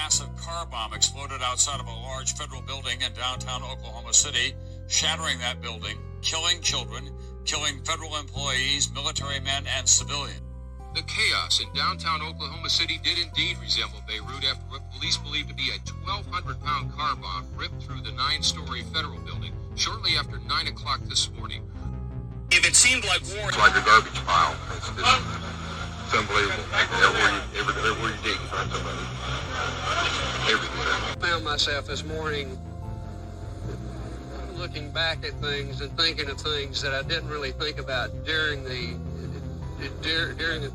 massive car bomb exploded outside of a large federal building in downtown Oklahoma City, shattering that building, killing children, killing federal employees, military men, and civilians. The chaos in downtown Oklahoma City did indeed resemble Beirut after what police believe to be a 1,200-pound car bomb ripped through the 9-story federal building shortly after 9 o'clock this morning. If it seemed like war... It's like a garbage pile. It's unbelievable. Everywhere you dig, you find somebody. Everywhere. I found myself this morning looking back at things and thinking of things that I didn't really think about during the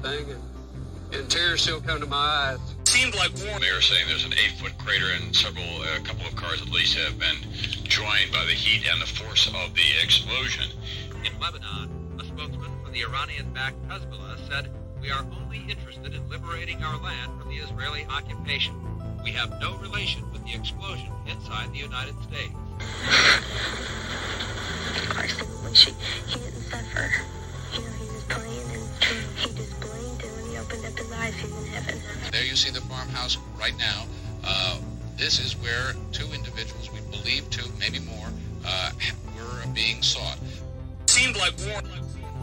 thing, and tears still come to my eyes. Seemed like war. They are saying there's an 8-foot crater, and a couple of cars at least have been joined by the heat and the force of the explosion. In Lebanon, a spokesman for the Iranian-backed Hezbollah said, "We are only interested in liberating our land from the Israeli occupation. We have no relation with the explosion inside the United States." Of course, he didn't suffer. He was playing and he just blinked, and when he opened up his eyes, he's in heaven. There you see the farmhouse right now. This is where 2 individuals, we believe 2, maybe more, were being sought. Seemed like war.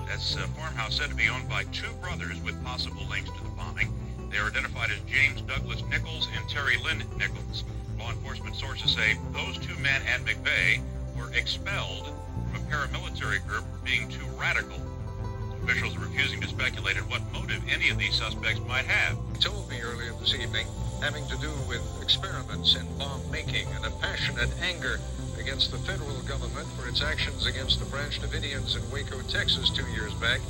That's a farmhouse said to be owned by 2 brothers with possible links to the bombing. They are identified as James Douglas Nichols and Terry Lynn Nichols. Law enforcement sources say those 2 men and McVeigh were expelled from a paramilitary group for being too radical. Officials are refusing to speculate on what motive any of these suspects might have. He told me earlier this evening, having to do with experiments in bomb making and a passionate anger against the federal government for its actions against the Branch Davidians in Waco, Texas 2 years back,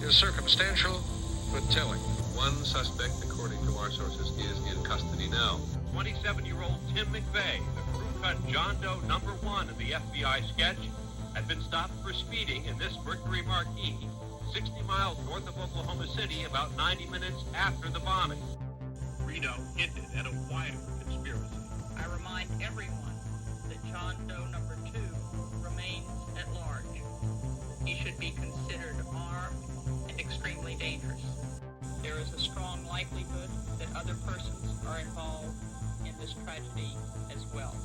is circumstantial but telling. One suspect, according to our sources, is in custody now. 27-year-old Tim McVeigh, the crew-cut John Doe number 1 in the FBI sketch, had been stopped for speeding in this Mercury Marquis, 60 miles north of Oklahoma City, about 90 minutes after the bombing. Reno hinted at a wider conspiracy. I remind everyone that John Doe number 2 remains at large. He should be considered armed and extremely dangerous. There is a strong likelihood that other persons are involved in this tragedy as well.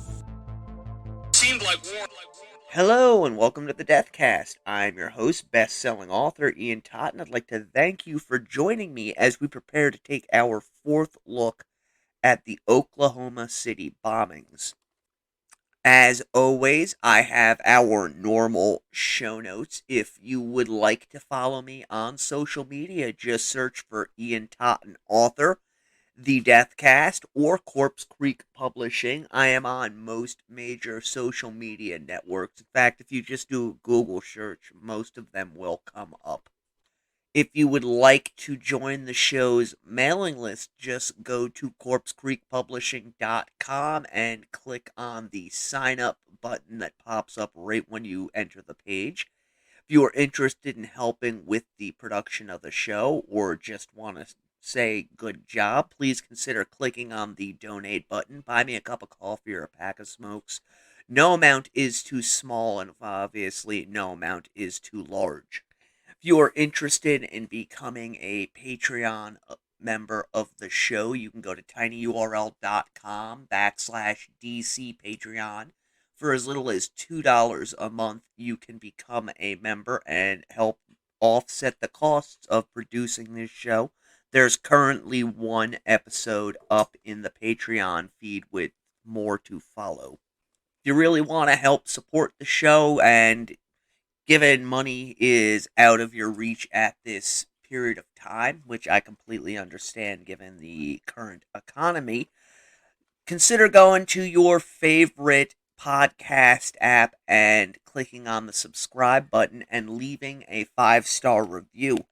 Seemed like war. Hello and welcome to the Deathcast. I'm your host, best-selling author Ian Totten. I'd like to thank you for joining me as we prepare to take our 4th look at the Oklahoma City bombings. As always, I have our normal show notes. If you would like to follow me on social media, just search for Ian Totten Author, The Deathcast, or Corpse Creek Publishing. I am on most major social media networks. In fact, if you just do a Google search, most of them will come up. If you would like to join the show's mailing list, just go to corpsecreekpublishing.com and click on the sign up button that pops up right when you enter the page. If you are interested in helping with the production of the show or just want to say good job, please consider clicking on the donate button. Buy me a cup of coffee or a pack of smokes. No amount is too small, and obviously no amount is too large. If you are interested in becoming a Patreon member of the show, you can go to tinyurl.com/DC Patreon. For as little as $2 a month, you can become a member and help offset the costs of producing this show. There's currently 1 episode up in the Patreon feed with more to follow. If you really want to help support the show, and given money is out of your reach at this period of time, which I completely understand given the current economy, consider going to your favorite podcast app and clicking on the subscribe button and leaving a 5-star review,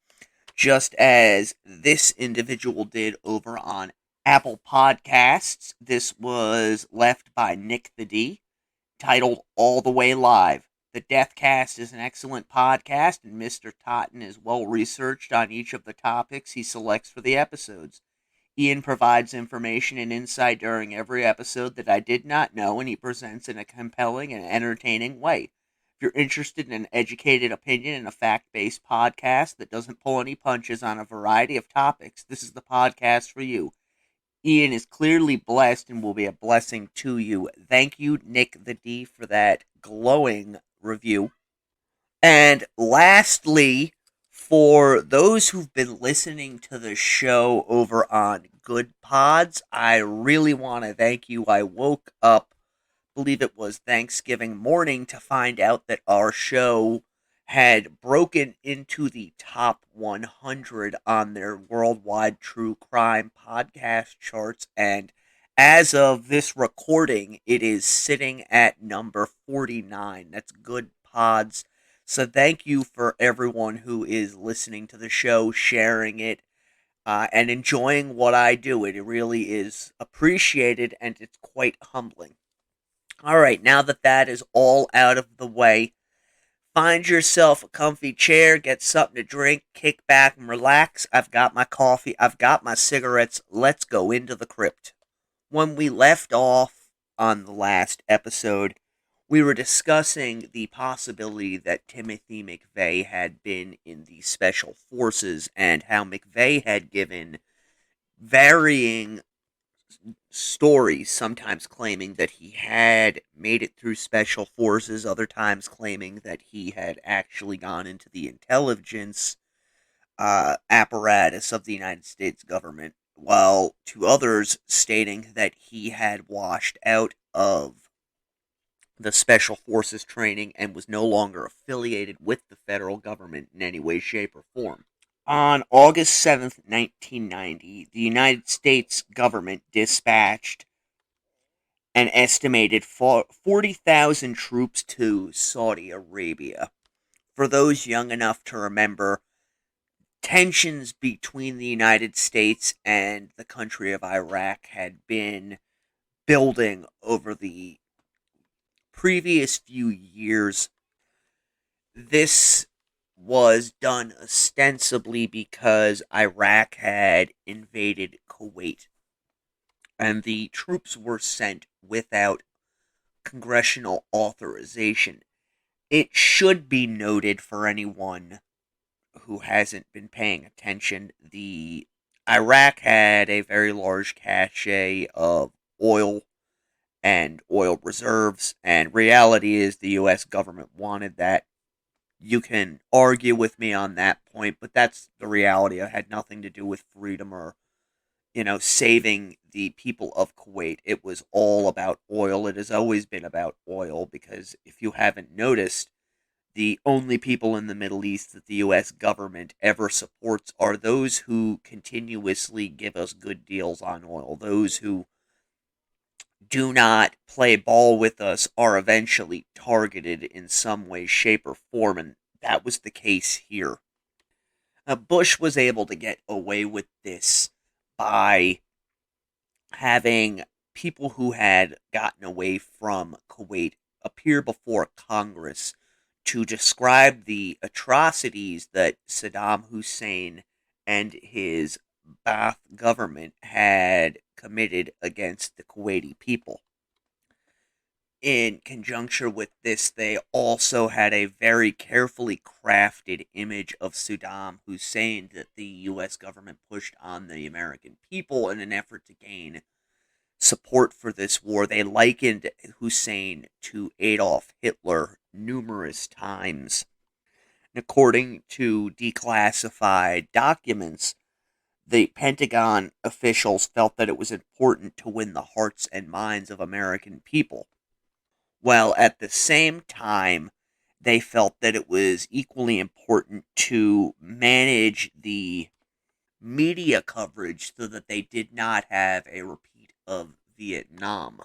just as this individual did over on Apple Podcasts. This was left by Nick the D, titled All the Way Live. The Deathcast is an excellent podcast, and Mr. Totten is well researched on each of the topics he selects for the episodes. Ian provides information and insight during every episode that I did not know, and he presents in a compelling and entertaining way. If you're interested in an educated opinion and a fact-based podcast that doesn't pull any punches on a variety of topics, this is the podcast for you. Ian is clearly blessed and will be a blessing to you. Thank you, Nick the D, for that glowing review. And lastly, for those who've been listening to the show over on Good Pods, I really want to thank you. I woke up, believe it was Thanksgiving morning, to find out that our show had broken into the top 100 on their worldwide true crime podcast charts. And as of this recording, it is sitting at number 49. That's Good Pods. So thank you for everyone who is listening to the show, sharing it, and enjoying what I do. It really is appreciated, and it's quite humbling. All right, now that that is all out of the way, find yourself a comfy chair, get something to drink, kick back and relax. I've got my coffee, I've got my cigarettes. Let's go into the crypt. When we left off on the last episode, we were discussing the possibility that Timothy McVeigh had been in the Special Forces and how McVeigh had given varying stories, sometimes claiming that he had made it through Special Forces, other times claiming that he had actually gone into the intelligence apparatus of the United States government, while to others stating that he had washed out of the Special Forces training and was no longer affiliated with the federal government in any way, shape, or form. On August 7th, 1990, the United States government dispatched an estimated 40,000 troops to Saudi Arabia. For those young enough to remember, tensions between the United States and the country of Iraq had been building over the previous few years. This was done ostensibly because Iraq had invaded Kuwait, and the troops were sent without congressional authorization. It should be noted for anyone who hasn't been paying attention, the Iraq had a very large cache of oil and oil reserves, and reality is the U.S. government wanted that. You can argue with me on that point, but that's the reality. It had nothing to do with freedom or, saving the people of Kuwait. It was all about oil. It has always been about oil, because if you haven't noticed, the only people in the Middle East that the U.S. government ever supports are those who continuously give us good deals on oil. Those who do not play ball with us are eventually targeted in some way, shape, or form, and that was the case here. Bush was able to get away with this by having people who had gotten away from Kuwait appear before Congress to describe the atrocities that Saddam Hussein and his Ba'ath government had committed against the Kuwaiti people. In conjunction with this, they also had a very carefully crafted image of Saddam Hussein that the U.S. government pushed on the American people in an effort to gain support for this war. They likened Hussein to Adolf Hitler numerous times. According to declassified documents, the Pentagon officials felt that it was important to win the hearts and minds of American people, while at the same time they felt that it was equally important to manage the media coverage so that they did not have a repeat of Vietnam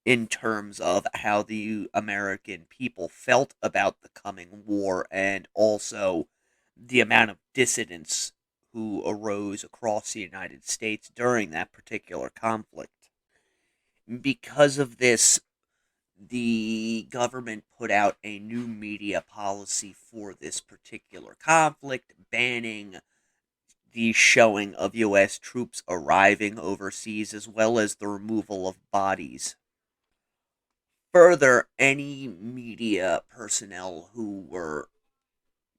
in terms of how the American people felt about the coming war, and also the amount of dissidents who arose across the United States during that particular conflict. Because of this, the government put out a new media policy for this particular conflict, banning the showing of U.S. troops arriving overseas, as well as the removal of bodies. Further, any media personnel who were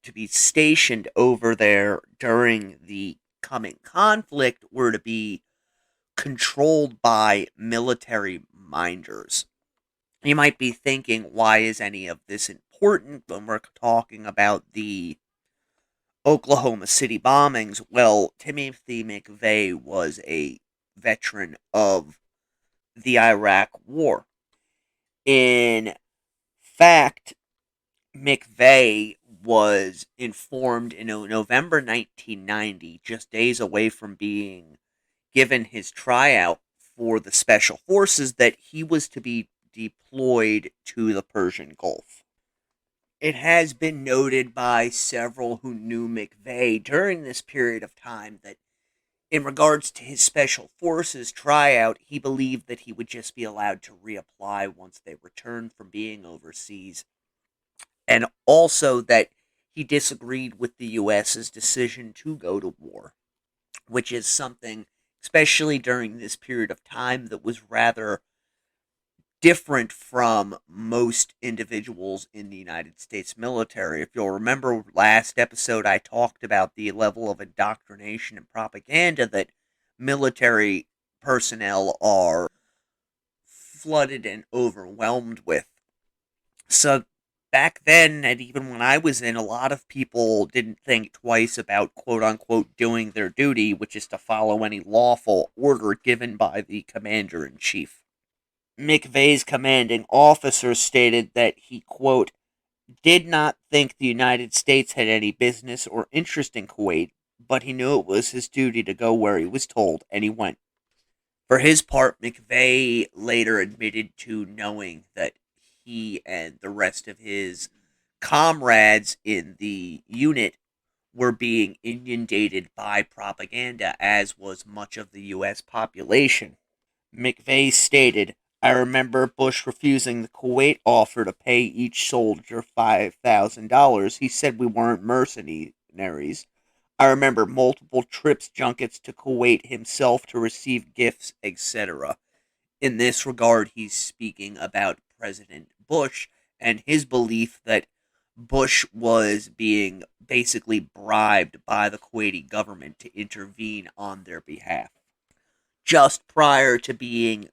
to be stationed over there during the coming conflict were to be controlled by military minders. You might be thinking, why is any of this important when we're talking about the Oklahoma City bombings? Well, Timothy McVeigh was a veteran of the Iraq War. In fact, McVeigh was informed in November 1990, just days away from being given his tryout for the Special Forces, that he was to be deployed to the Persian Gulf. It has been noted by several who knew McVeigh during this period of time that in regards to his Special Forces tryout, he believed that he would just be allowed to reapply once they returned from being overseas, and also that he disagreed with the U.S.'s decision to go to war, which is something, especially during this period of time, that was rather different from most individuals in the United States military. If you'll remember last episode, I talked about the level of indoctrination and propaganda that military personnel are flooded and overwhelmed with. So back then, and even when I was in, a lot of people didn't think twice about quote-unquote doing their duty, which is to follow any lawful order given by the commander-in-chief. McVeigh's commanding officer stated that he, quote, did not think the United States had any business or interest in Kuwait, but he knew it was his duty to go where he was told, and he went. For his part, McVeigh later admitted to knowing that he and the rest of his comrades in the unit were being inundated by propaganda, as was much of the U.S. population. McVeigh stated, I remember Bush refusing the Kuwait offer to pay each soldier $5,000. He said we weren't mercenaries. I remember multiple trips, junkets to Kuwait himself to receive gifts, etc. In this regard, he's speaking about President Bush and his belief that Bush was being basically bribed by the Kuwaiti government to intervene on their behalf. Just prior to being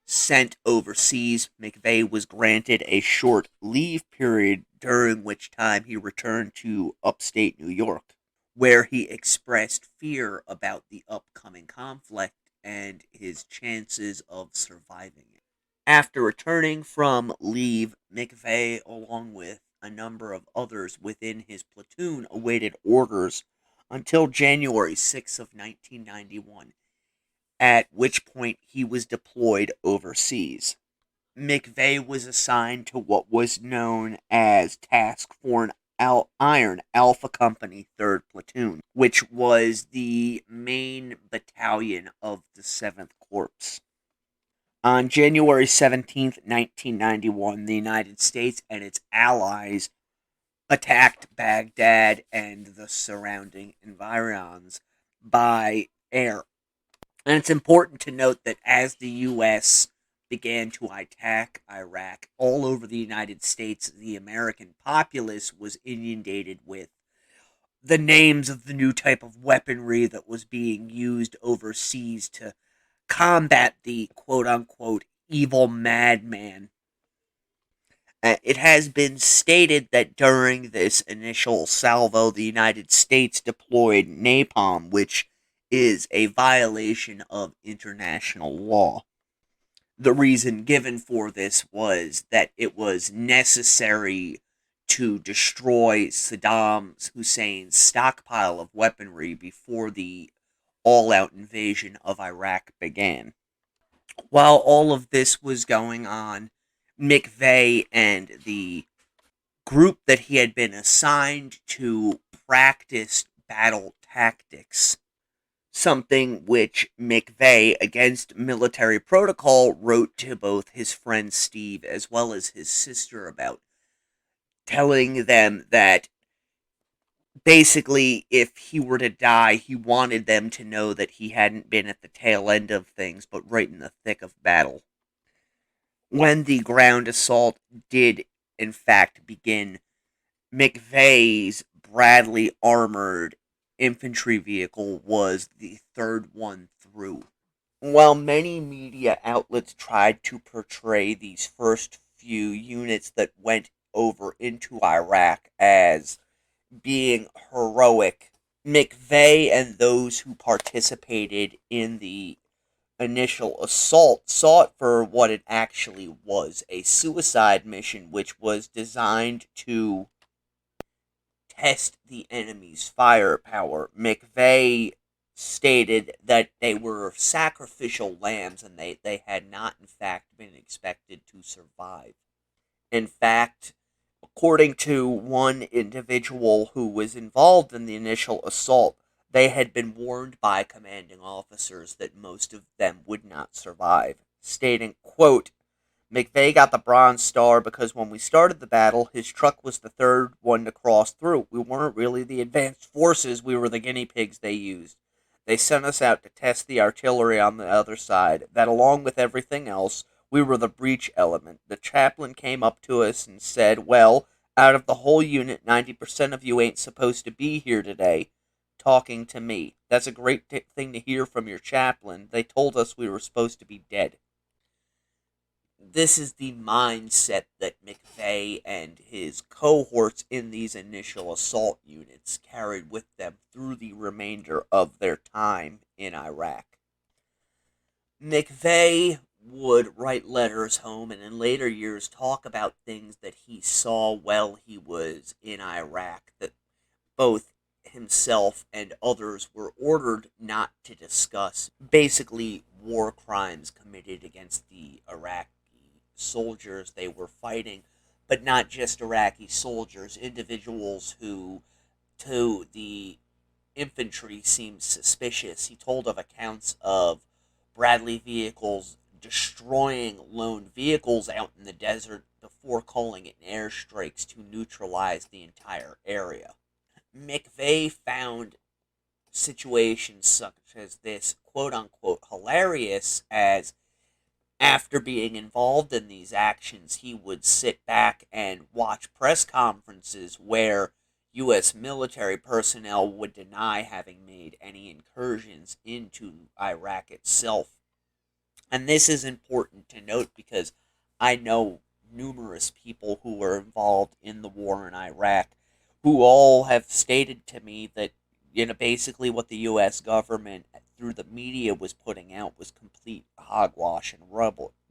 sent overseas, McVeigh was granted a short leave period during which time he returned to upstate New York, where he expressed fear about the upcoming conflict and his chances of surviving it. After returning from leave, McVeigh, along with a number of others within his platoon, awaited orders until January 6th of 1991. At which point he was deployed overseas. McVeigh was assigned to what was known as Task Force Iron Alpha Company 3rd Platoon, which was the main battalion of the 7th Corps. On January 17th, 1991, the United States and its allies attacked Baghdad and the surrounding environs by air. And it's important to note that as the U.S. began to attack Iraq, all over the United States, the American populace was inundated with the names of the new type of weaponry that was being used overseas to combat the quote-unquote evil madman. It has been stated that during this initial salvo, the United States deployed napalm, which is a violation of international law. The reason given for this was that it was necessary to destroy Saddam Hussein's stockpile of weaponry before the all-out invasion of Iraq began. While all of this was going on, McVeigh and the group that he had been assigned to practiced battle tactics, something which McVeigh, against military protocol, wrote to both his friend Steve as well as his sister about, telling them that basically if he were to die, he wanted them to know that he hadn't been at the tail end of things, but right in the thick of battle. When the ground assault did, in fact, begin, McVeigh's Bradley armored infantry vehicle was the third one through. While many media outlets tried to portray these first few units that went over into Iraq as being heroic, McVeigh and those who participated in the initial assault saw it for what it actually was, a suicide mission which was designed to test the enemy's firepower. McVeigh stated that they were sacrificial lambs and they had not, in fact, been expected to survive. In fact, according to one individual who was involved in the initial assault, they had been warned by commanding officers that most of them would not survive, stating, quote, McVeigh got the Bronze Star because when we started the battle, his truck was the third one to cross through. We weren't really the advanced forces, we were the guinea pigs they used. They sent us out to test the artillery on the other side. That, along with everything else, we were the breach element. The chaplain came up to us and said, well, out of the whole unit, 90% of you ain't supposed to be here today. Talking to me. That's a great thing to hear from your chaplain. They told us we were supposed to be dead. This is the mindset that McVeigh and his cohorts in these initial assault units carried with them through the remainder of their time in Iraq. McVeigh would write letters home and in later years talk about things that he saw while he was in Iraq that both himself and others were ordered not to discuss. Basically, war crimes committed against the Iraqi soldiers they were fighting, but not just Iraqi soldiers, individuals who, to the infantry, seemed suspicious. He told of accounts of Bradley vehicles destroying lone vehicles out in the desert before calling in airstrikes to neutralize the entire area. McVeigh found situations such as this quote-unquote hilarious, as after being involved in these actions, he would sit back and watch press conferences where U.S. military personnel would deny having made any incursions into Iraq itself. And this is important to note because I know numerous people who were involved in the war in Iraq who all have stated to me that, basically what the U.S. government through the media was putting out was complete hogwash and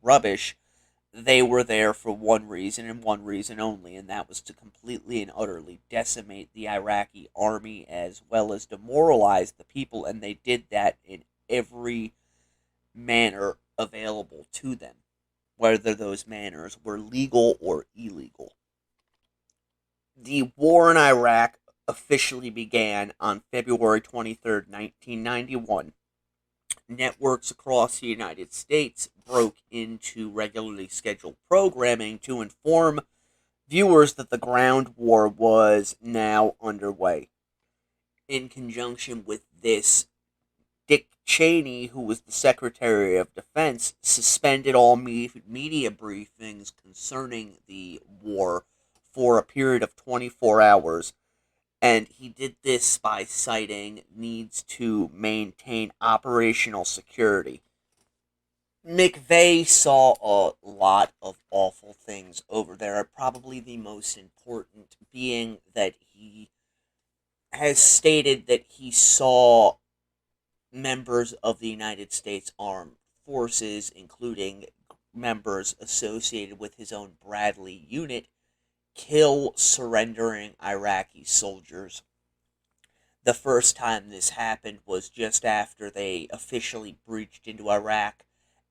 rubbish. They were there for one reason and one reason only, and that was to completely and utterly decimate the Iraqi army as well as demoralize the people, and they did that in every manner available to them, whether those manners were legal or illegal. The war in Iraq officially began on February 23rd, 1991. Networks across the United States broke into regularly scheduled programming to inform viewers that the ground war was now underway. In conjunction with this, Dick Cheney, who was the Secretary of Defense, suspended all media briefings concerning the war for a period of 24 hours, and he did this by citing needs to maintain operational security. McVeigh saw a lot of awful things over there, probably the most important being that he has stated that he saw members of the United States Armed Forces, including members associated with his own Bradley unit, kill surrendering Iraqi soldiers. The first time this happened was just after they officially breached into Iraq,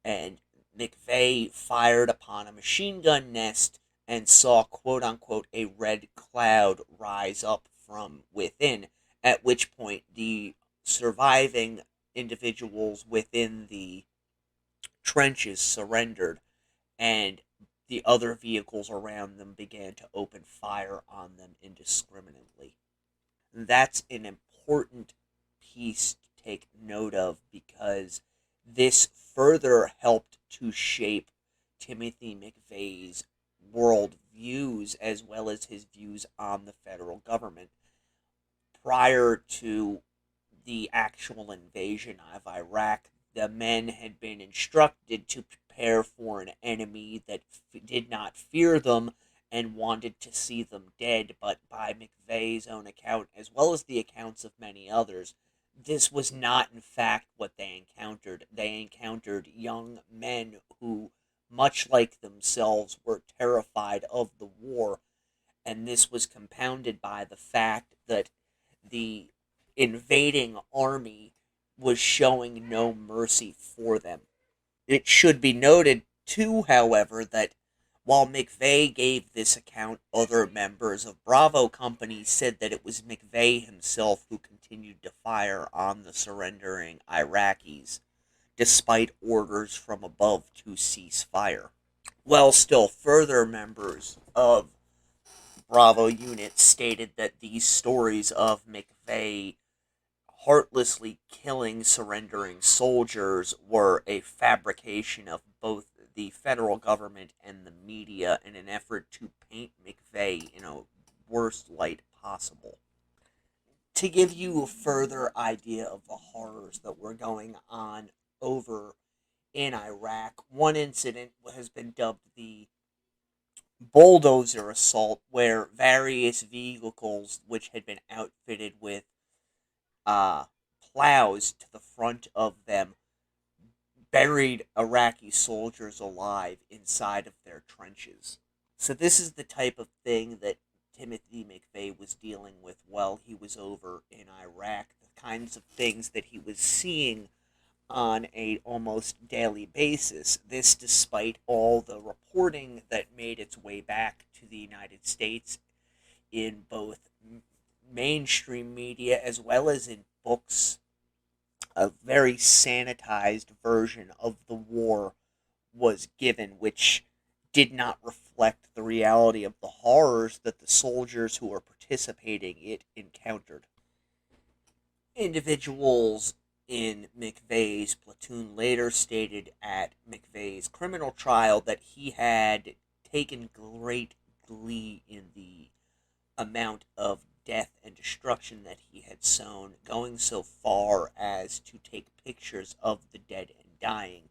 and McVeigh fired upon a machine gun nest and saw, quote-unquote, a red cloud rise up from within, at which point the surviving individuals within the trenches surrendered, and the other vehicles around them began to open fire on them indiscriminately. That's an important piece to take note of because this further helped to shape Timothy McVeigh's world views as well as his views on the federal government. Prior to the actual invasion of Iraq, the men had been instructed to prepare for an enemy that did not fear them and wanted to see them dead, but by McVeigh's own account, as well as the accounts of many others, this was not in fact what they encountered. They encountered young men who, much like themselves, were terrified of the war, and this was compounded by the fact that the invading army was showing no mercy for them. It should be noted, too, however, that while McVeigh gave this account, other members of Bravo Company said that it was McVeigh himself who continued to fire on the surrendering Iraqis, despite orders from above to cease fire. While still further members of Bravo units stated that these stories of McVeigh heartlessly killing surrendering soldiers were a fabrication of both the federal government and the media in an effort to paint McVeigh in a worst light possible. To give you a further idea of the horrors that were going on over in Iraq, one incident has been dubbed the bulldozer assault, where various vehicles which had been outfitted with plows to the front of them buried Iraqi soldiers alive inside of their trenches. So this is the type of thing that Timothy McVeigh was dealing with while he was over in Iraq, the kinds of things that he was seeing on a almost daily basis. This despite all the reporting that made its way back to the United States in both mainstream media as well as in books. A very sanitized version of the war was given, which did not reflect the reality of the horrors that the soldiers who were participating in it encountered. Individuals in McVeigh's platoon later stated at McVeigh's criminal trial that he had taken great glee in the amount of death and destruction that he had sown, going so far as to take pictures of the dead and dying.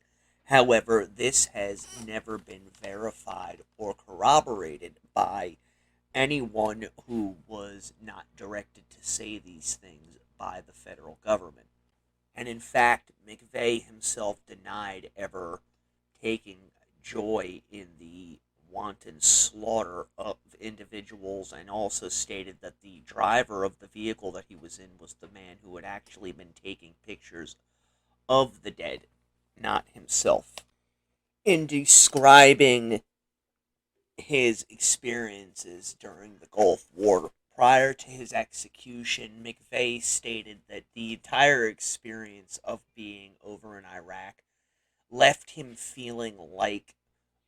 However, this has never been verified or corroborated by anyone who was not directed to say these things by the federal government. And in fact, McVeigh himself denied ever taking joy in the wanton slaughter of individuals, and also stated that the driver of the vehicle that he was in was the man who had actually been taking pictures of the dead, not himself. In describing his experiences during the Gulf War prior to his execution, McVeigh stated that the entire experience of being over in Iraq left him feeling like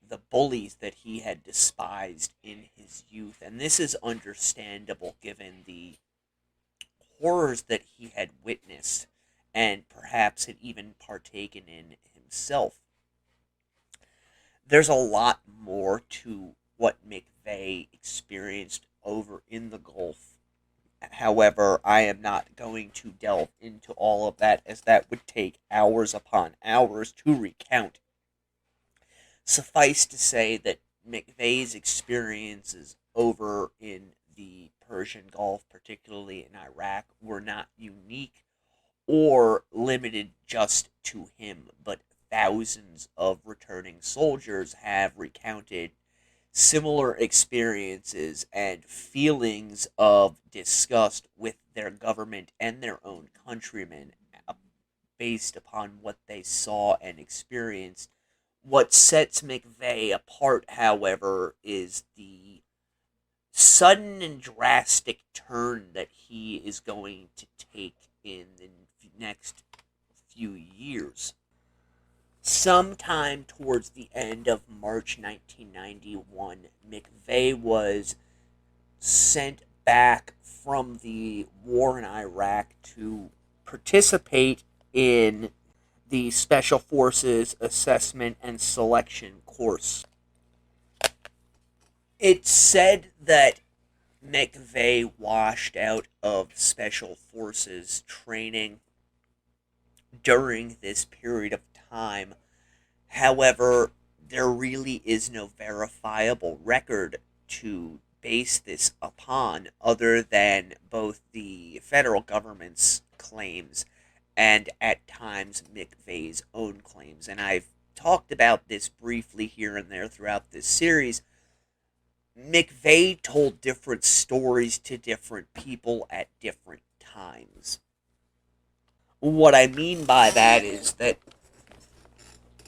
the bullies that he had despised in his youth. And this is understandable given the horrors that he had witnessed and perhaps had even partaken in himself. There's a lot more to what McVeigh experienced over in the Gulf. However, I am not going to delve into all of that, as that would take hours upon hours to recount. Suffice to say that McVeigh's experiences over in the Persian Gulf, particularly in Iraq, were not unique or limited just to him, but thousands of returning soldiers have recounted similar experiences and feelings of disgust with their government and their own countrymen based upon what they saw and experienced. What sets McVeigh apart, however, is the sudden and drastic turn that he is going to take in the next few years. Sometime towards the end of March 1991, McVeigh was sent back from the war in Iraq to participate in the Special Forces Assessment and Selection course. It's said that McVeigh washed out of Special Forces training during this period of time. However, there really is no verifiable record to base this upon other than both the federal government's claims and at times McVeigh's own claims. And I've talked about this briefly here and there throughout this series. McVeigh told different stories to different people at different times. What I mean by that is that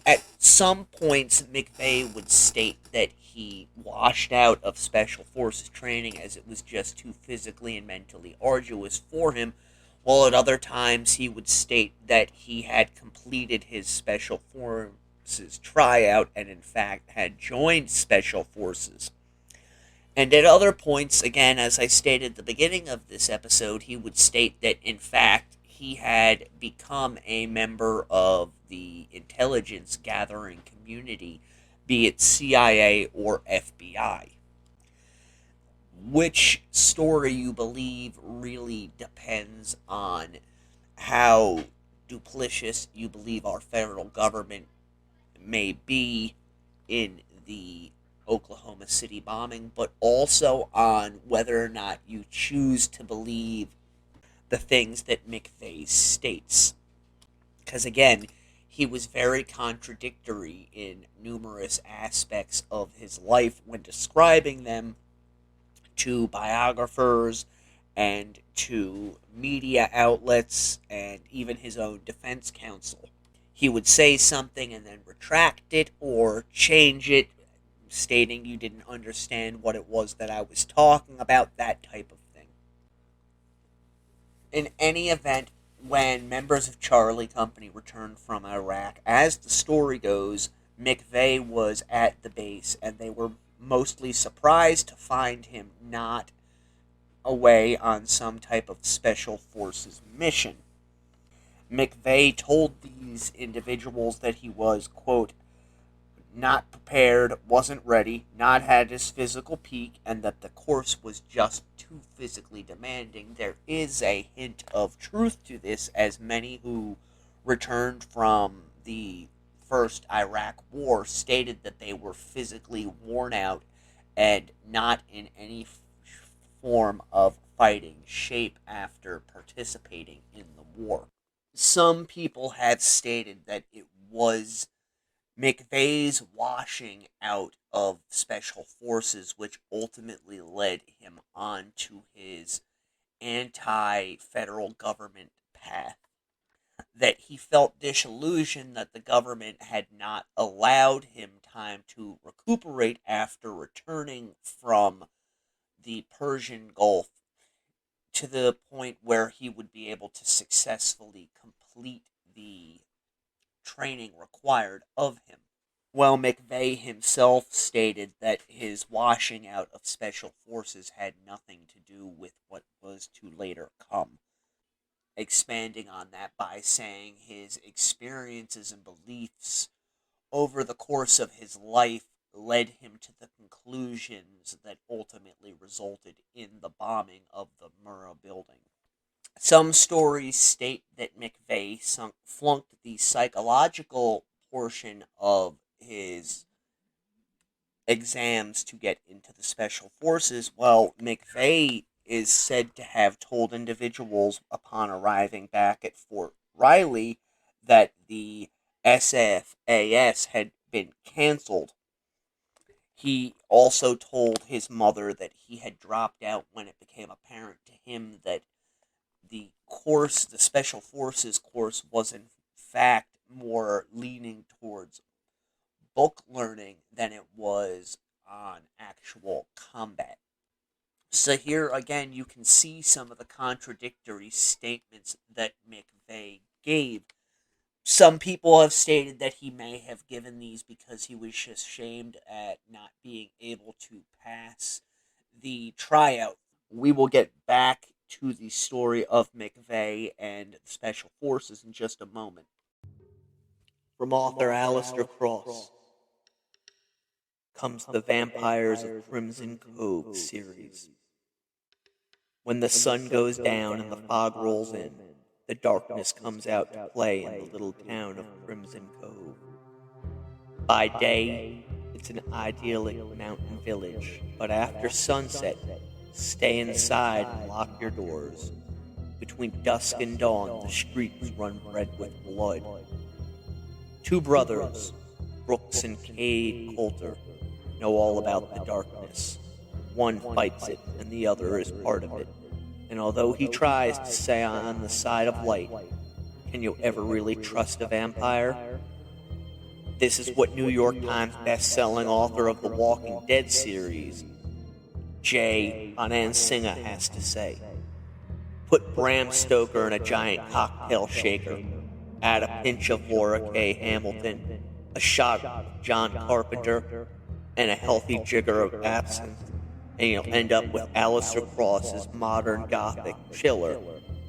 at some points, McVeigh would state that he washed out of Special Forces training as it was just too physically and mentally arduous for him, while at other times he would state that he had completed his Special Forces tryout and in fact had joined Special Forces. And at other points, again, as I stated at the beginning of this episode, he would state that in fact he had become a member of the intelligence gathering community, be it CIA or FBI. Which story you believe really depends on how duplicitous you believe our federal government may be in the Oklahoma City bombing, but also on whether or not you choose to believe the things that McVeigh states. Because again, he was very contradictory in numerous aspects of his life when describing them to biographers and to media outlets and even his own defense counsel. He would say something and then retract it or change it, stating you didn't understand what it was that I was talking about, that type of thing. In any event, when members of Charlie Company returned from Iraq, as the story goes, McVeigh was at the base, and they were mostly surprised to find him not away on some type of Special Forces mission. McVeigh told these individuals that he was, quote, not prepared, wasn't ready, not had his physical peak, and that the course was just too physically demanding. There is a hint of truth to this, as many who returned from the first Iraq War stated that they were physically worn out and not in any form of fighting shape after participating in the war. Some people have stated that it was McVeigh's washing out of Special Forces which ultimately led him on to his anti-federal government path. That he felt disillusioned that the government had not allowed him time to recuperate after returning from the Persian Gulf to the point where he would be able to successfully complete the training required of him. Well, McVeigh himself stated that his washing out of Special Forces had nothing to do with what was to later come, expanding on that by saying his experiences and beliefs over the course of his life led him to the conclusions that ultimately resulted in the bombing of the Murrah Building. Some stories state that McVeigh flunked the psychological portion of his exams to get into the Special Forces. Well, McVeigh is said to have told individuals upon arriving back at Fort Riley that the SFAS had been canceled. He also told his mother that he had dropped out when it became apparent to him that the course, the Special Forces course, was in fact more leaning towards book learning than it was on actual combat. So here again you can see some of the contradictory statements that McVeigh gave. Some people have stated that he may have given these because he was just ashamed at not being able to pass the tryout. We will get back to the story of McVeigh and the Special Forces in just a moment. From author Alistair Cross comes the Vampires of Crimson Cove series. When the sun goes down and the fog rolls in, the darkness comes out to play in the little town of Crimson Cove. By day, it's an idyllic mountain village, but after sunset, stay inside and lock your doors. Between dusk and dawn, the streets run red with blood. Two brothers, Brooks and Cade Coulter, know all about the darkness. One fights it, and the other is part of it. And although he tries to stay on the side of light, can you ever really trust a vampire? This is what New York Times best-selling author of the Walking Dead series, Jay Bonansinga, has to say. Put Bram Stoker in a giant cocktail shaker, add a pinch of Laura K. Hamilton, a shot of John Carpenter, and a healthy jigger of absinthe, and you'll end up with Alistair Cross's modern gothic chiller,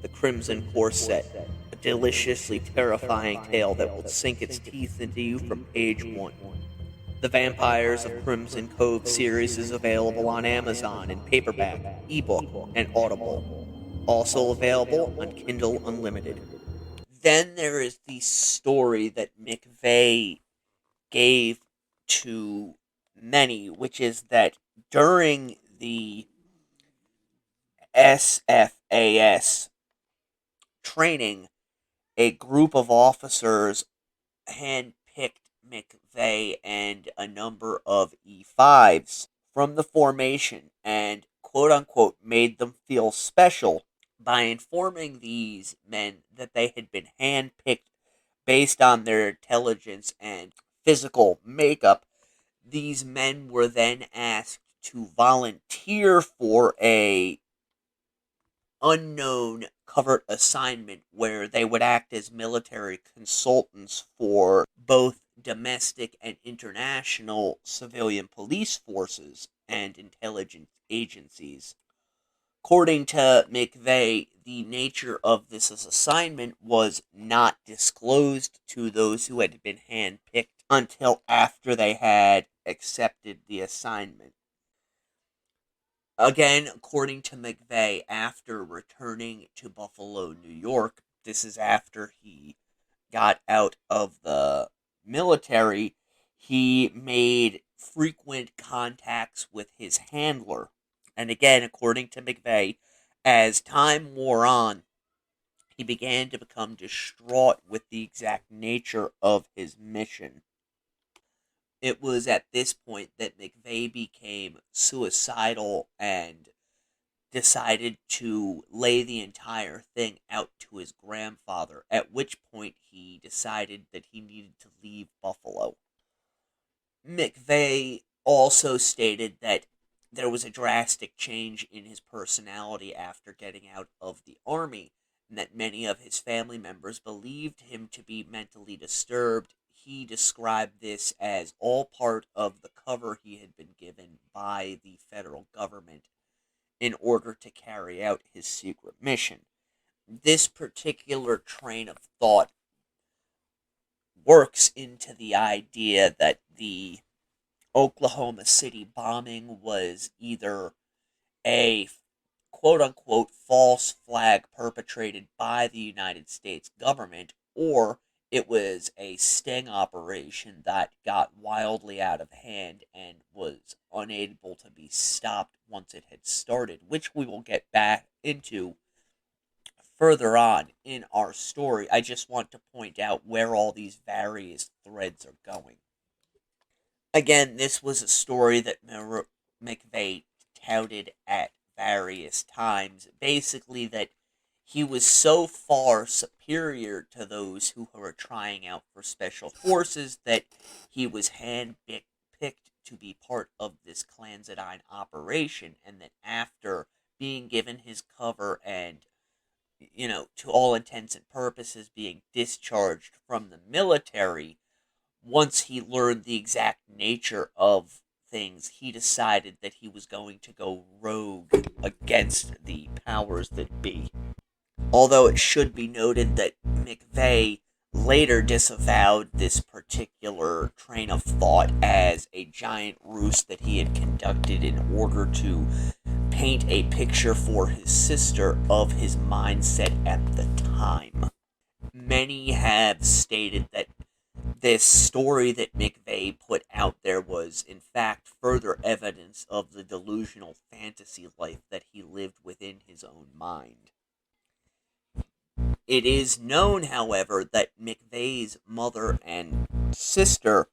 The Crimson Corset, a deliciously terrifying tale that will sink its teeth into you from page 1. The Vampires of Crimson Cove series is available on Amazon in paperback, ebook, and Audible. Also available on Kindle Unlimited. Then there is the story that McVeigh gave to many, which is that during the SFAS training, a group of officers handpicked McVeigh and a number of E5s from the formation and quote-unquote made them feel special by informing these men that they had been handpicked based on their intelligence and physical makeup. These men were then asked to volunteer for a unknown covert assignment where they would act as military consultants for both domestic and international civilian police forces and intelligence agencies. According to McVeigh, the nature of this assignment was not disclosed to those who had been handpicked until after they had accepted the assignment. Again, according to McVeigh, after returning to Buffalo, New York, this is after he got out of the military, he made frequent contacts with his handler. And again, according to McVeigh, as time wore on, he began to become distraught with the exact nature of his mission. It was at this point that McVeigh became suicidal and decided to lay the entire thing out to his grandfather, at which point he decided that he needed to leave Buffalo. McVeigh also stated that there was a drastic change in his personality after getting out of the Army, and that many of his family members believed him to be mentally disturbed. He described this as all part of the cover he had been given by the federal government in order to carry out his secret mission. This particular train of thought works into the idea that the Oklahoma City bombing was either a quote-unquote false flag perpetrated by the United States government, or it was a sting operation that got wildly out of hand and was unable to be stopped once it had started, which we will get back into further on in our story. I just want to point out where all these various threads are going. Again, this was a story that McVeigh touted at various times, basically that he was so far superior to those who were trying out for special forces that he was handpicked to be part of this clandestine operation, and that after being given his cover and, to all intents and purposes being discharged from the military, once he learned the exact nature of things, he decided that he was going to go rogue against the powers that be. Although it should be noted that McVeigh later disavowed this particular train of thought as a giant ruse that he had conducted in order to paint a picture for his sister of his mindset at the time. many have stated that this story that McVeigh put out there was, in fact, further evidence of the delusional fantasy life that he lived within his own mind. It is known, however, that McVeigh's mother and sister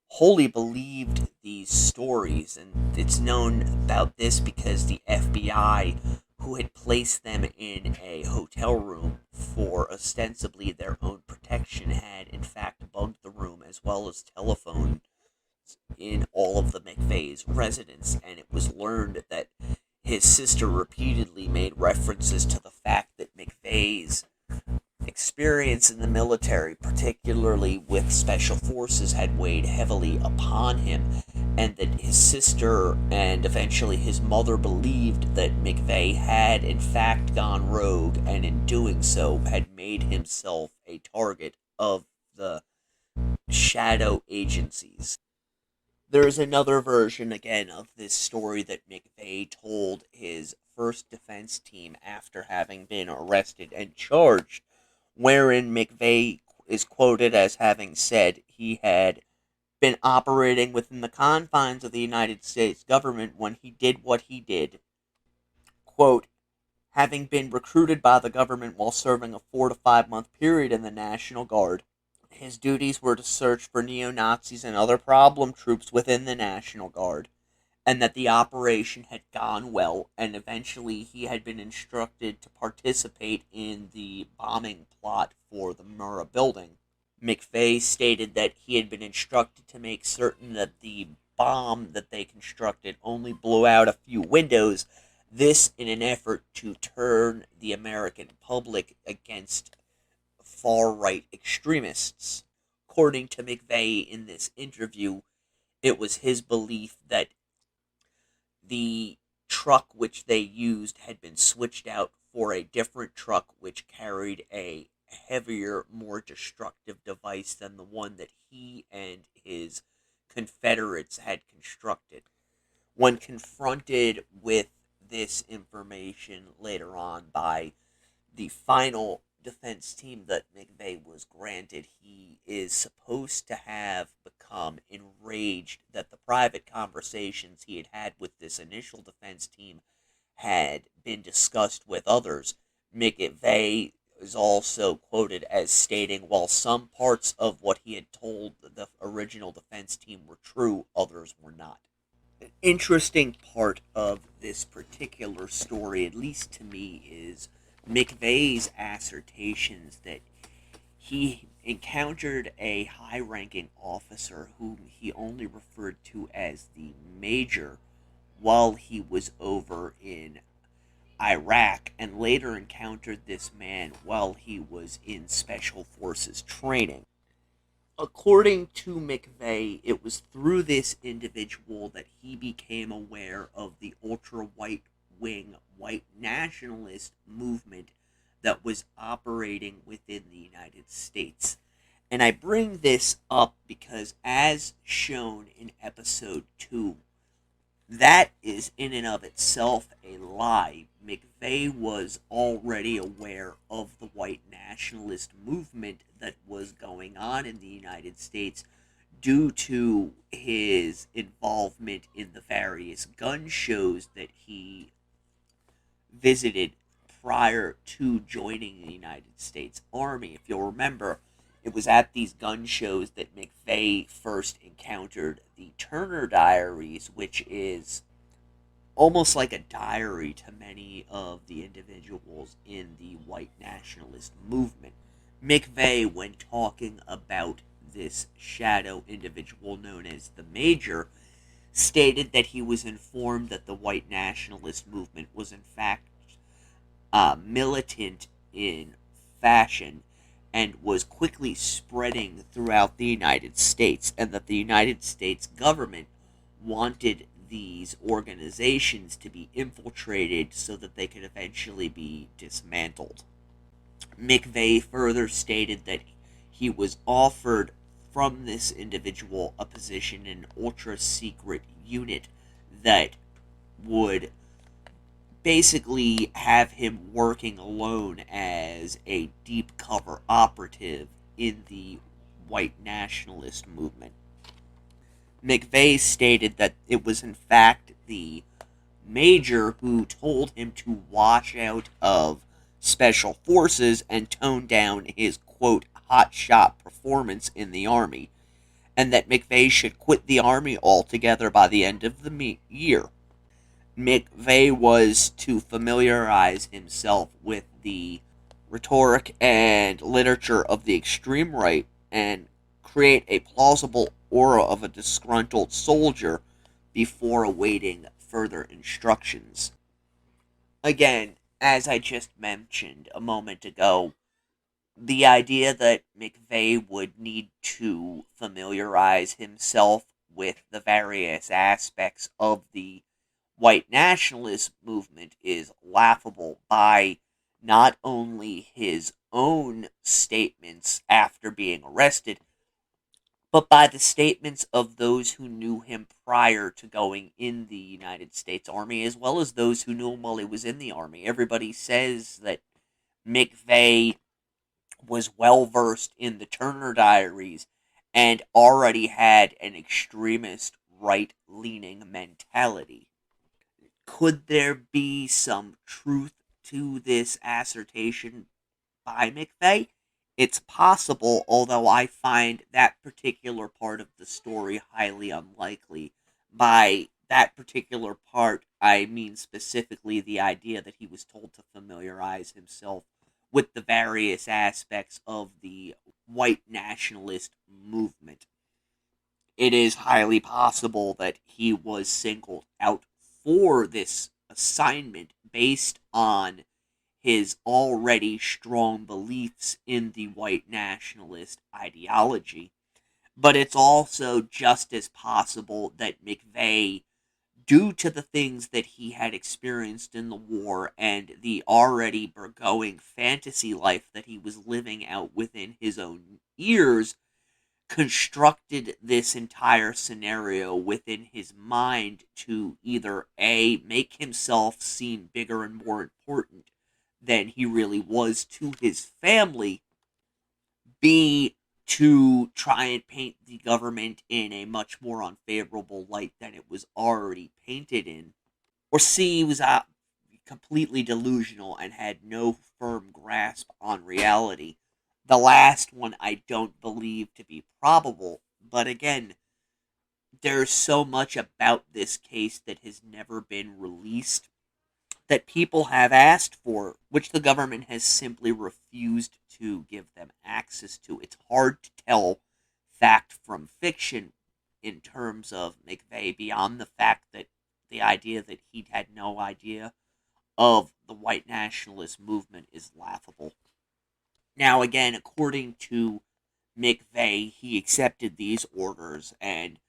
wholly believed these stories, and it's known about this because the FBI, who had placed them in a hotel room for ostensibly their own protection, had in fact bugged the room as well as telephoned in all of the McVeigh's residents, and it was learned that his sister repeatedly made references to the fact that McVeigh's experience in the military, particularly with special forces, had weighed heavily upon him, and that his sister and eventually his mother believed that McVeigh had in fact gone rogue, and in doing so had made himself a target of the shadow agencies. There is another version, again, of this story that McVeigh told his first defense team after having been arrested and charged, wherein McVeigh is quoted as having said he had been operating within the confines of the United States government when he did what he did. Quote, having been recruited by the government while serving a 4 to 5 month period in the National Guard, his duties were to search for neo-Nazis and other problem troops within the National Guard, and that the operation had gone well, and eventually he had been instructed to participate in the bombing plot for the Murrah Building. McVeigh stated that he had been instructed to make certain that the bomb that they constructed only blew out a few windows, this in an effort to turn the American public against far-right extremists. According to McVeigh in this interview, it was his belief that the truck which they used had been switched out for a different truck which carried a heavier, more destructive device than the one that he and his Confederates had constructed. When confronted with this information later on by the final defense team that McVeigh was granted, he is supposed to have become enraged that the private conversations he had had with this initial defense team had been discussed with others. McVeigh is also quoted as stating, while some parts of what he had told the original defense team were true, others were not. An interesting part of this particular story, at least to me, is McVeigh's assertions that he encountered a high-ranking officer whom he only referred to as the Major while he was over in Iraq, and later encountered this man while he was in Special Forces training. According to McVeigh, it was through this individual that he became aware of the ultra-right-wing white nationalist movement that was operating within the United States. And I bring this up because, as shown in episode 2, that is in and of itself a lie. McVeigh was already aware of the white nationalist movement that was going on in the United States due to his involvement in the various gun shows that he visited prior to joining the United States Army. If you'll remember, it was at these gun shows that McVeigh first encountered the Turner Diaries, which is almost like a diary to many of the individuals in the white nationalist movement. McVeigh, when talking about this shadow individual known as the Major, stated that he was informed that the white nationalist movement was in fact militant in fashion and was quickly spreading throughout the United States, and that the United States government wanted these organizations to be infiltrated so that they could eventually be dismantled. McVeigh further stated that he was offered from this individual a position in an ultra-secret unit that would basically have him working alone as a deep cover operative in the white nationalist movement. McVeigh stated that it was in fact the major who told him to wash out of special forces and tone down his, quote, hotshot performance in the Army, and that McVeigh should quit the Army altogether by the end of the year. McVeigh was to familiarize himself with the rhetoric and literature of the extreme right and create a plausible aura of a disgruntled soldier before awaiting further instructions. Again, as I just mentioned a moment ago, the idea that McVeigh would need to familiarize himself with the various aspects of the white nationalist movement is laughable by not only his own statements after being arrested, but by the statements of those who knew him prior to going in the United States Army, as well as those who knew him while he was in the Army. Everybody says that McVeigh was well versed in the Turner Diaries and already had an extremist right-leaning mentality. Could there be some truth to this assertion by McVeigh? It's possible, although I find that particular part of the story highly unlikely. By that particular part, I mean specifically the idea that he was told to familiarize himself with the various aspects of the white nationalist movement. It is highly possible that he was singled out for this assignment based on his already strong beliefs in the white nationalist ideology. But it's also just as possible that McVeigh, due to the things that he had experienced in the war and the already burgoing fantasy life that he was living out within his own ears, constructed this entire scenario within his mind to either A, make himself seem bigger and more important than he really was to his family, B, to try and paint the government in a much more unfavorable light than it was already painted in, or C, he was completely delusional and had no firm grasp on reality. The last one I don't believe to be probable, but again, there's so much about this case that has never been released that people have asked for, which the government has simply refused to give them access to. It's hard to tell fact from fiction in terms of McVeigh, beyond the fact that the idea that he had no idea of the white nationalist movement is laughable. Now, again, according to McVeigh, he accepted these orders and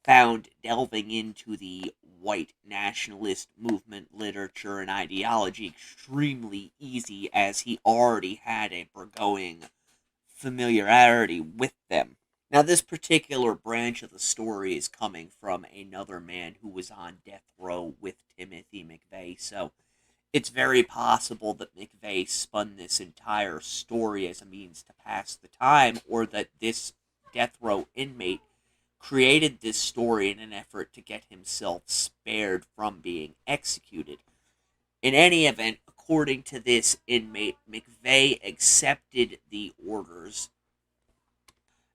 found delving into the white nationalist movement literature and ideology extremely easy, as he already had a burgoing familiarity with them. Now, this particular branch of the story is coming from another man who was on death row with Timothy McVeigh, so it's very possible that McVeigh spun this entire story as a means to pass the time, or that this death row inmate created this story in an effort to get himself spared from being executed. In any event, according to this inmate, McVeigh accepted the orders,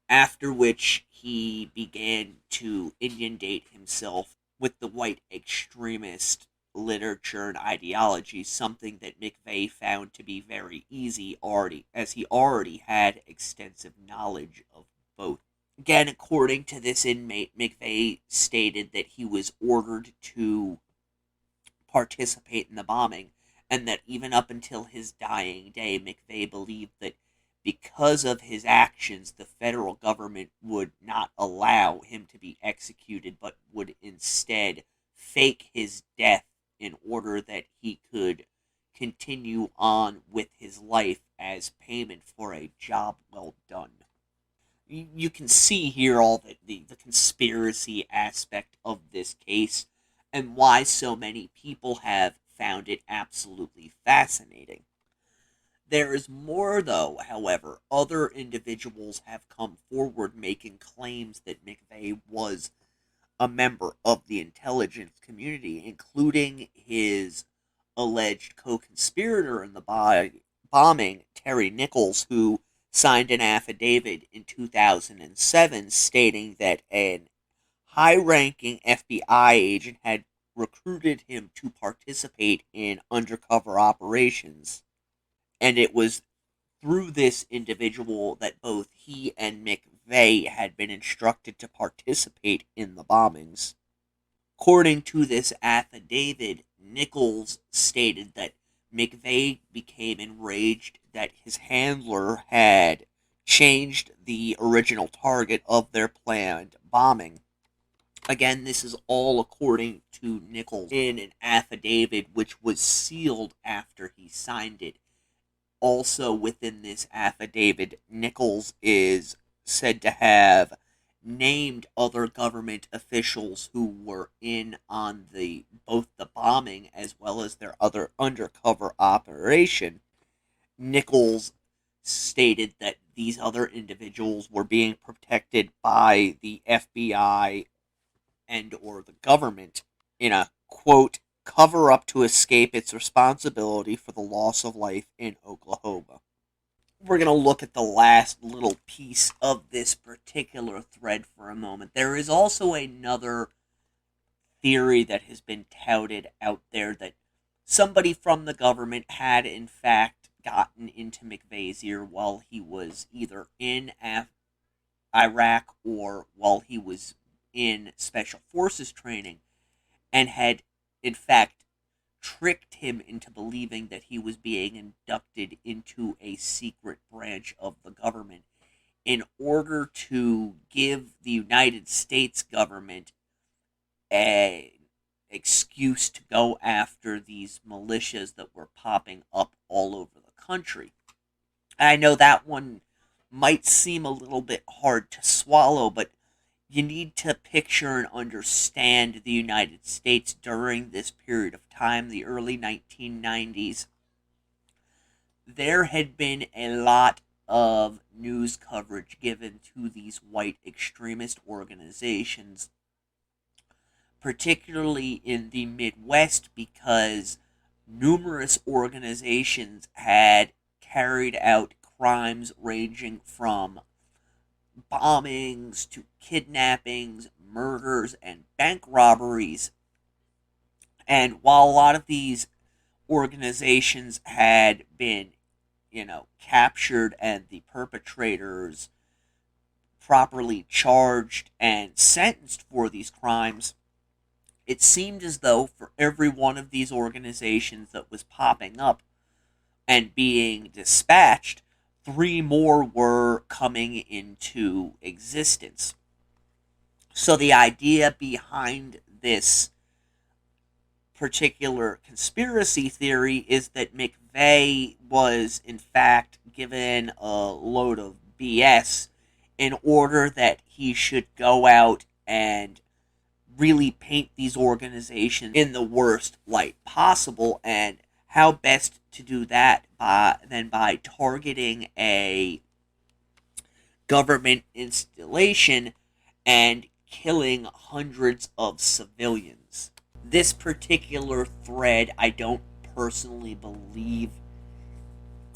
after which he began to inundate himself with the white extremist literature and ideology, something that McVeigh found to be very easy already, as he already had extensive knowledge of both. Again, according to this inmate, McVeigh stated that he was ordered to participate in the bombing, and that even up until his dying day, McVeigh believed that because of his actions, the federal government would not allow him to be executed, but would instead fake his death in order that he could continue on with his life as payment for a job well done. You can see here all the conspiracy aspect of this case, and why so many people have found it absolutely fascinating. There is more, though, however. Other individuals have come forward making claims that McVeigh was a member of the intelligence community, including his alleged co-conspirator in the bombing, Terry Nichols, who signed an affidavit in 2007 stating that an high-ranking FBI agent had recruited him to participate in undercover operations. And it was through this individual that both he and McVeigh had been instructed to participate in the bombings. According to this affidavit, Nichols stated that McVeigh became enraged that his handler had changed the original target of their planned bombing. Again, this is all according to Nichols in an affidavit which was sealed after he signed it. Also within this affidavit, Nichols is said to have named other government officials who were in on both the bombing as well as their other undercover operation. Nichols stated that these other individuals were being protected by the FBI and or the government in a, quote, cover-up to escape its responsibility for the loss of life in Oklahoma. We're going to look at the last little piece of this particular thread for a moment. There is also another theory that has been touted out there that somebody from the government had in fact gotten into McVeigh's ear while he was either in Iraq or while he was in Special Forces training and had in fact tricked him into believing that he was being inducted into a secret branch of the government in order to give the United States government an excuse to go after these militias that were popping up all over the country. I know that one might seem a little bit hard to swallow, but you need to picture and understand the United States during this period of time, the early 1990s. There had been a lot of news coverage given to these white extremist organizations, particularly in the Midwest, because numerous organizations had carried out crimes ranging from bombings to kidnappings, murders, and bank robberies. And while a lot of these organizations had been, captured and the perpetrators properly charged and sentenced for these crimes, it seemed as though for every one of these organizations that was popping up and being dispatched, 3 more were coming into existence. So the idea behind this particular conspiracy theory is that McVeigh was in fact given a load of BS in order that he should go out and really paint these organizations in the worst light possible. And how best to do that than by targeting a government installation and killing hundreds of civilians. This particular thread, I don't personally believe.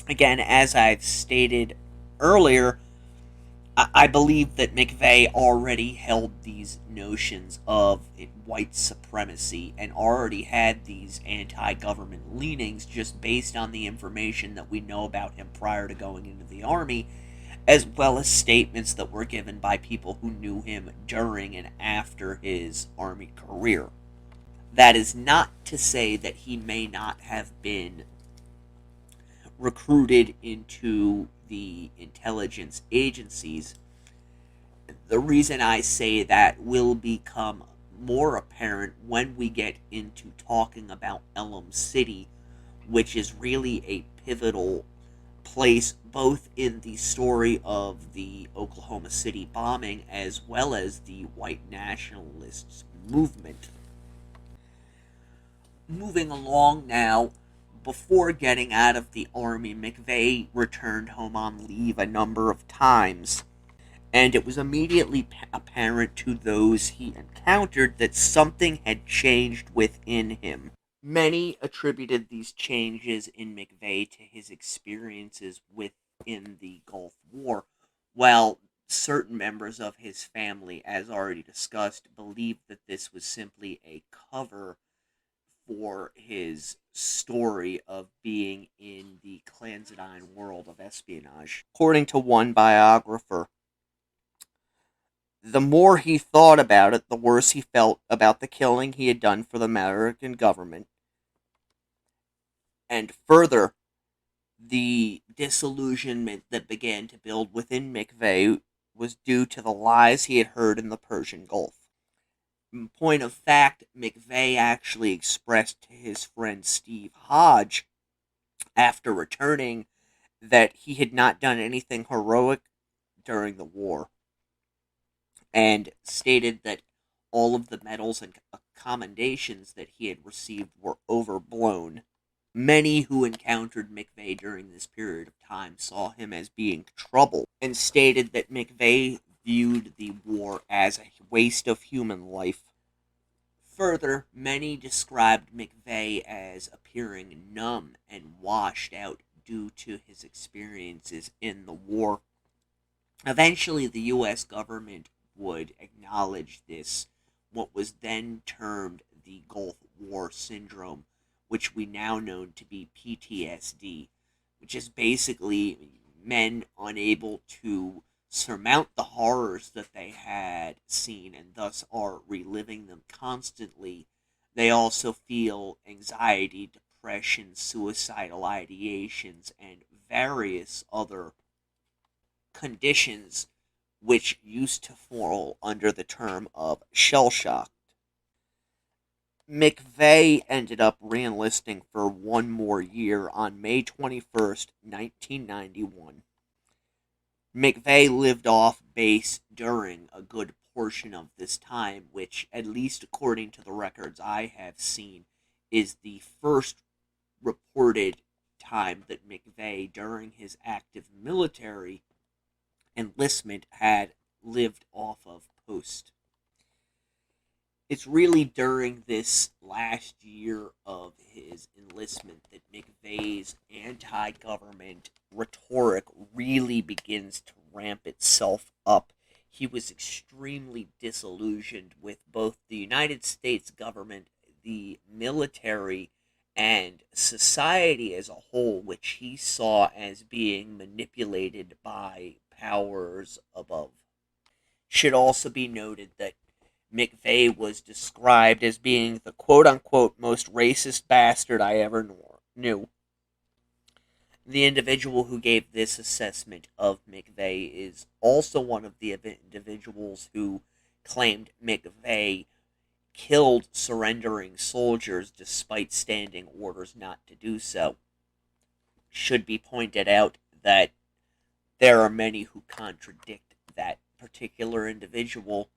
Again, as I've stated earlier, I believe that McVeigh already held these notions of white supremacy and already had these anti-government leanings just based on the information that we know about him prior to going into the Army, as well as statements that were given by people who knew him during and after his Army career. That is not to say that he may not have been recruited into the intelligence agencies. The reason I say that will become more apparent when we get into talking about Elm City, which is really a pivotal place both in the story of the Oklahoma City bombing as well as the white nationalists movement. Moving along now, before getting out of the Army, McVeigh returned home on leave a number of times, and it was immediately apparent to those he encountered that something had changed within him. Many attributed these changes in McVeigh to his experiences within the Gulf War, while certain members of his family, as already discussed, believed that this was simply a cover for his story of being in the clandestine world of espionage. According to one biographer, the more he thought about it, the worse he felt about the killing he had done for the American government. And further, the disillusionment that began to build within McVeigh was due to the lies he had heard in the Persian Gulf. In point of fact, McVeigh actually expressed to his friend Steve Hodge, after returning, that he had not done anything heroic during the war, and stated that all of the medals and commendations that he had received were overblown. Many who encountered McVeigh during this period of time saw him as being trouble, and stated that McVeigh viewed the war as a waste of human life. Further, many described McVeigh as appearing numb and washed out due to his experiences in the war. Eventually, the U.S. government would acknowledge this, what was then termed the Gulf War Syndrome, which we now know to be PTSD, which is basically men unable to surmount the horrors that they had seen and thus are reliving them constantly. They also feel anxiety, depression, suicidal ideations, and various other conditions which used to fall under the term of shell shock. McVeigh ended up re-enlisting for one more year on May 21st, 1991. McVeigh lived off base during a good portion of this time, which, at least according to the records I have seen, is the first reported time that McVeigh, during his active military enlistment, had lived off of post. It's really during this last year of his enlistment that McVeigh's anti-government rhetoric really begins to ramp itself up. He was extremely disillusioned with both the United States government, the military, and society as a whole, which he saw as being manipulated by powers above. Should also be noted that McVeigh was described as being the quote-unquote most racist bastard I ever knew. The individual who gave this assessment of McVeigh is also one of the individuals who claimed McVeigh killed surrendering soldiers despite standing orders not to do so. Should be pointed out that there are many who contradict that particular individual,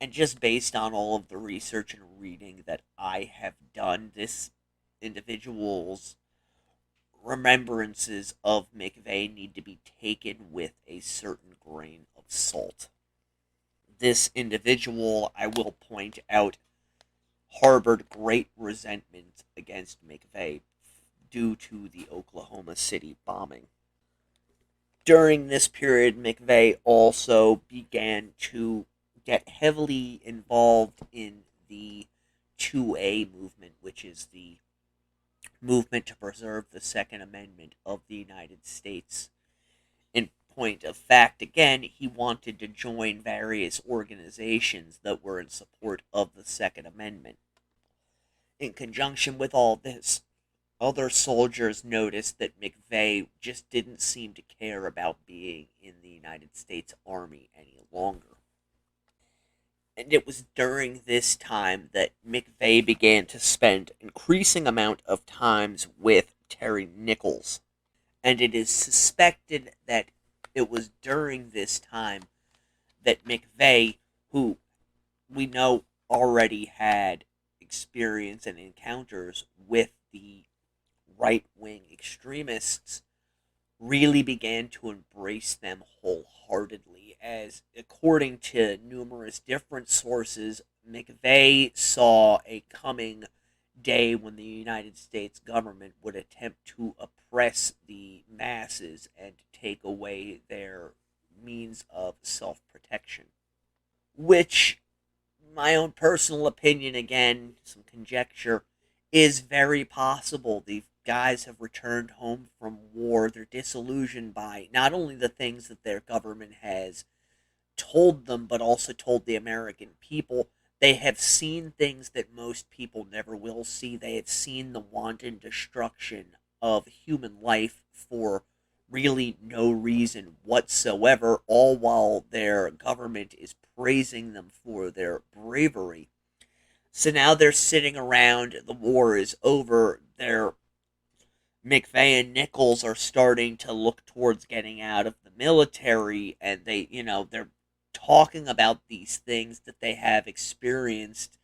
and just based on all of the research and reading that I have done, this individual's remembrances of McVeigh need to be taken with a certain grain of salt. This individual, I will point out, harbored great resentment against McVeigh due to the Oklahoma City bombing. During this period, McVeigh also began to get heavily involved in the 2A movement, which is the movement to preserve the Second Amendment of the United States. In point of fact, again, he wanted to join various organizations that were in support of the Second Amendment. In conjunction with all this, other soldiers noticed that McVeigh just didn't seem to care about being in the United States Army any longer. And it was during this time that McVeigh began to spend increasing amount of times with Terry Nichols. And it is suspected that it was during this time that McVeigh, who we know already had experience and encounters with the right-wing extremists really began to embrace them wholeheartedly, as according to numerous different sources, McVeigh saw a coming day when the United States government would attempt to oppress the masses and take away their means of self-protection. Which, my own personal opinion, again, some conjecture, is very possible. The guys have returned home from war. They're disillusioned by not only the things that their government has told them, but also told the American people. They have seen things that most people never will see. They have seen the wanton destruction of human life for really no reason whatsoever, all while their government is praising them for their bravery. So now they're sitting around, the war is over, McVeigh and Nichols are starting to look towards getting out of the military, and they're talking about these things that they have experienced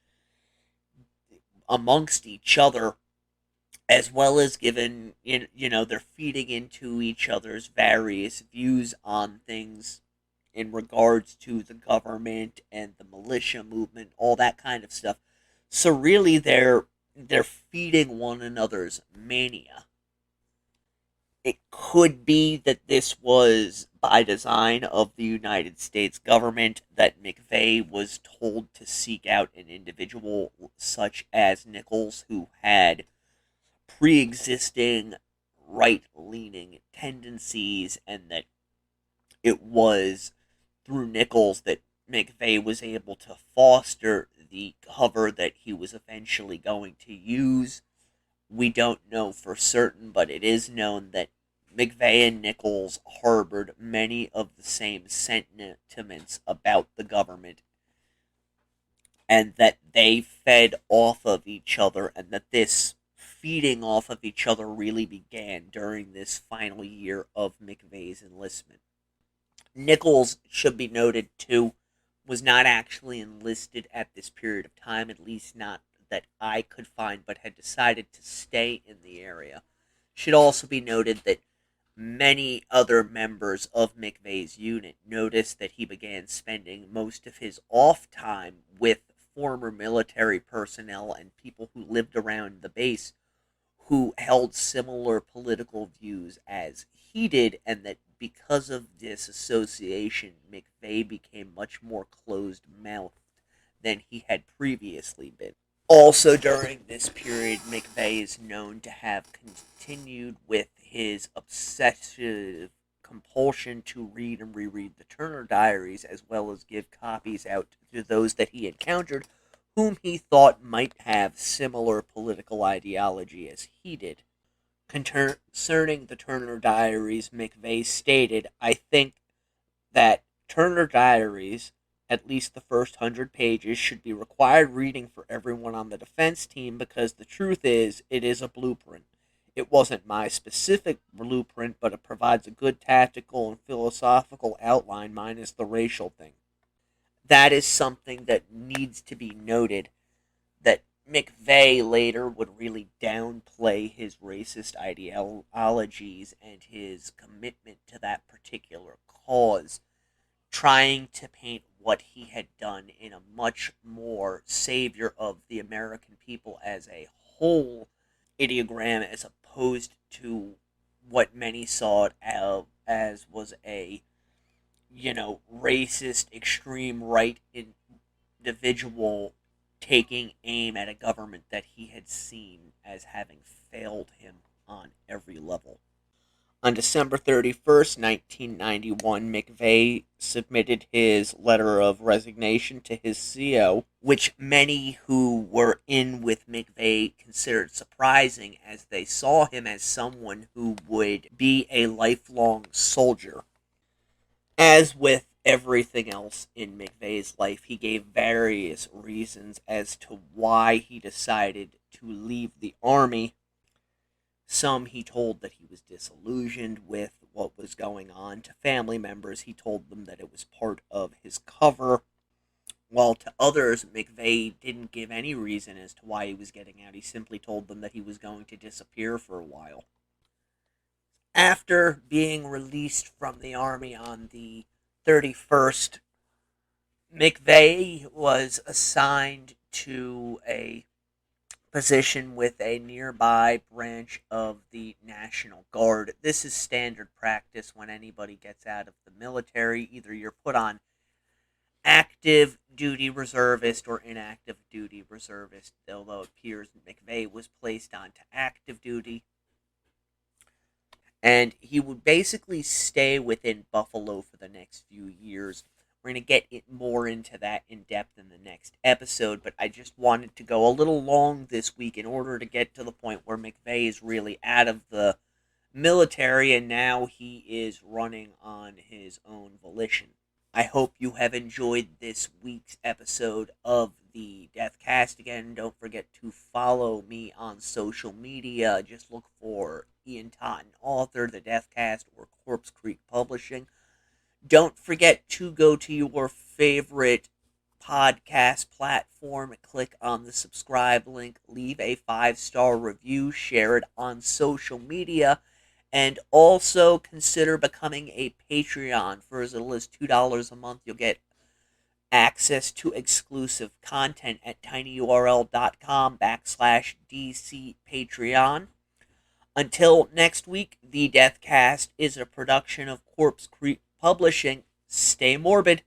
amongst each other, as well as they're feeding into each other's various views on things in regards to the government and the militia movement, all that kind of stuff. So really, they're feeding one another's mania. It could be that this was by design of the United States government, that McVeigh was told to seek out an individual such as Nichols, who had pre-existing right-leaning tendencies, and that it was through Nichols that McVeigh was able to foster the cover that he was eventually going to use. We don't know for certain, but it is known that McVeigh and Nichols harbored many of the same sentiments about the government, and that they fed off of each other, and that this feeding off of each other really began during this final year of McVeigh's enlistment. Nichols, should be noted too, was not actually enlisted at this period of time, at least not that I could find, but had decided to stay in the area. Should also be noted that many other members of McVeigh's unit noticed that he began spending most of his off time with former military personnel and people who lived around the base who held similar political views as he did, and that because of this association, McVeigh became much more closed-mouthed than he had previously been. Also, during this period, McVeigh is known to have continued with his obsessive compulsion to read and reread the Turner Diaries, as well as give copies out to those that he encountered whom he thought might have similar political ideology as he did. Concerning the Turner Diaries, McVeigh stated, "I think that Turner Diaries, at least the first 100 pages, should be required reading for everyone on the defense team, because the truth is, it is a blueprint. It wasn't my specific blueprint, but it provides a good tactical and philosophical outline minus the racial thing." That is something that needs to be noted, that McVeigh later would really downplay his racist ideologies and his commitment to that particular cause, trying to paint what he had done in a much more savior of the American people as a whole ideogram, as opposed to what many saw it as was a racist, extreme right individual taking aim at a government that he had seen as having failed him on every level. On December 31st, 1991, McVeigh submitted his letter of resignation to his CO, which many who were in with McVeigh considered surprising, as they saw him as someone who would be a lifelong soldier. As with everything else in McVeigh's life, he gave various reasons as to why he decided to leave the Army. Some he told that he was disillusioned with what was going on. To family members, he told them that it was part of his cover. while to others, McVeigh didn't give any reason as to why he was getting out. He simply told them that he was going to disappear for a while. After being released from the Army on the 31st, McVeigh was assigned to a position with a nearby branch of the National Guard. This is standard practice when anybody gets out of the military. Either you're put on active duty reservist or inactive duty reservist, although it appears McVeigh was placed onto active duty. And he would basically stay within Buffalo for the next few years. We're going to get more into that in depth in the next episode, but I just wanted to go a little long this week in order to get to the point where McVeigh is really out of the military and now he is running on his own volition. I hope you have enjoyed this week's episode of the Deathcast. Again, don't forget to follow me on social media. Just look for Ian Totten, author, the Deathcast, or Corpse Creek Publishing. Don't forget to go to your favorite podcast platform, click on the subscribe link, leave a 5-star review, share it on social media, and also consider becoming a Patreon. For as little as $2 a month, you'll get access to exclusive content at tinyurl.com/DC Patreon. Until next week, the Deathcast is a production of Corpse Creek Publishing. Stay morbid.